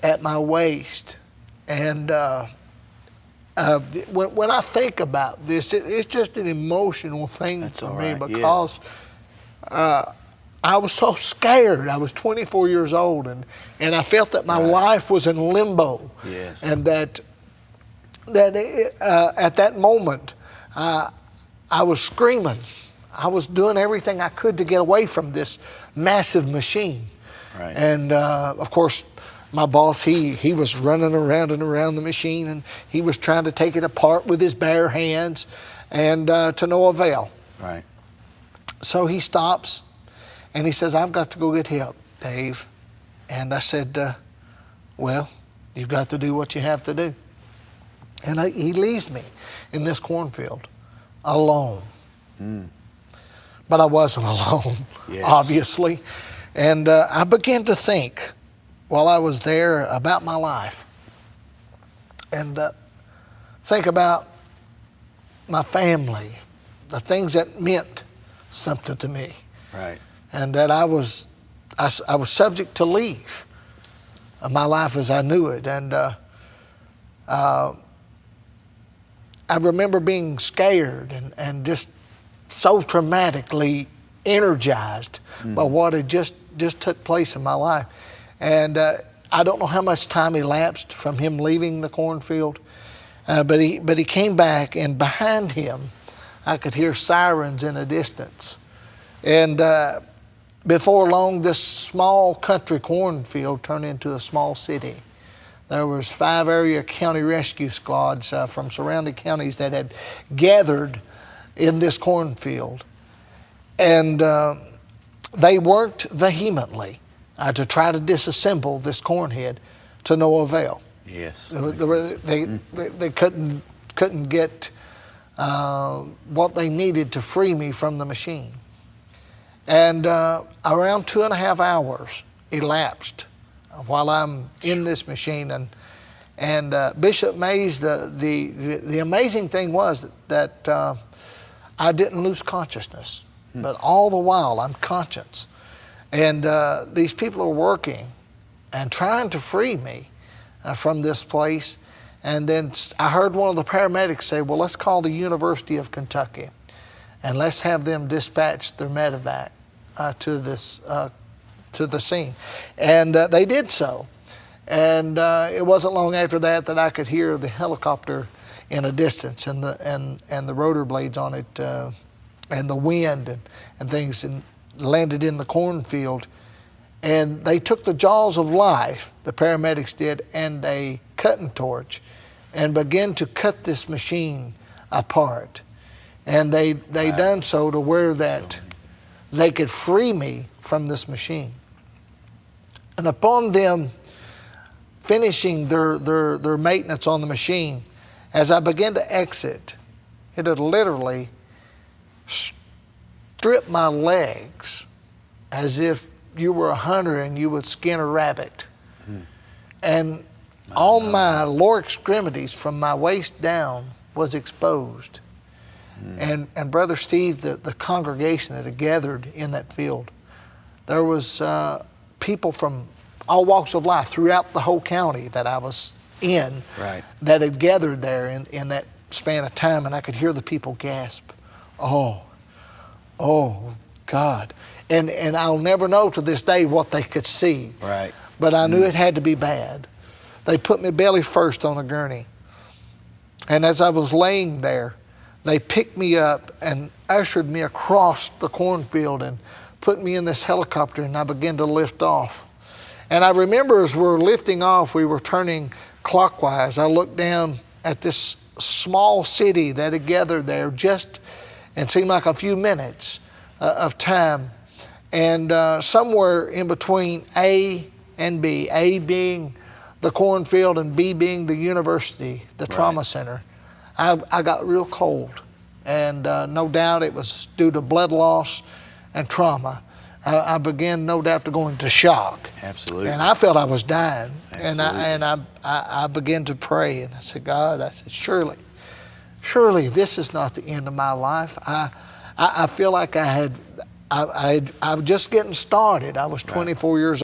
at my waist. And when I think about this, it's just an emotional thing for me because I was so scared. I was 24 years old, and I felt that my life was in limbo. Yes. And that at that moment, I was screaming. I was doing everything I could to get away from this massive machine. Right. And of course, my boss, he was running around and around the machine, and he was trying to take it apart with his bare hands, and to no avail. Right. So he stops, and he says, "I've got to go get help, Dave." And I said, "Well, you've got to do what you have to do." And he leaves me in this cornfield alone. But I wasn't alone, obviously. And I began to think while I was there about my life, and think about my family, the things that meant something to me. Right. And that I was subject to leave my life as I knew it. And I remember being scared and just so traumatically energized by what had just took place in my life. And I don't know how much time elapsed from him leaving the cornfield, but he came back, and behind him I could hear sirens in the distance. And before long, this small country cornfield turned into a small city. There was 5 area county rescue squads from surrounding counties that had gathered in this cornfield. And they worked vehemently to try to disassemble this corn head to no avail. Yes. They couldn't get what they needed to free me from the machine. And around 2.5 hours elapsed while I'm in this machine. And Bishop Mays, the amazing thing was that I didn't lose consciousness, but all the while I'm conscious. And these people are working and trying to free me from this place. And then I heard one of the paramedics say, "Well, let's call the University of Kentucky and let's have them dispatch their medevac to the scene." And they did so. And it wasn't long after that I could hear the helicopter in a distance, and the rotor blades on it, and the wind and things, and landed in the cornfield. And they took the jaws of life, the paramedics did, and a cutting torch, and began to cut this machine apart. And they done so to where that they could free me from this machine. And upon them finishing their maintenance on the machine, as I began to exit, it had literally stripped my legs as if you were a hunter and you would skin a rabbit. And all my lower extremities from my waist down was exposed. And Brother Steve, the congregation that had gathered in that field, there was people from all walks of life throughout the whole county that I was in, that had gathered there in that span of time. And I could hear the people gasp, oh God. And I'll never know to this day what they could see. Right. But I knew it had to be bad. They put me belly first on a gurney. And as I was laying there, they picked me up and ushered me across the cornfield and put me in this helicopter, and I began to lift off. And I remember as we're lifting off, we were turning clockwise. I looked down at this small city that had gathered there just, it seemed like a few minutes of time. And somewhere in between A and B, A being the cornfield and B being the university, the trauma center, I got real cold. And no doubt it was due to blood loss and trauma. I began, no doubt, to go into shock. Absolutely. And I felt I was dying. Absolutely. And I began to pray, and I said, God, I said, surely this is not the end of my life. I feel like I was just getting started. I was 24 years old.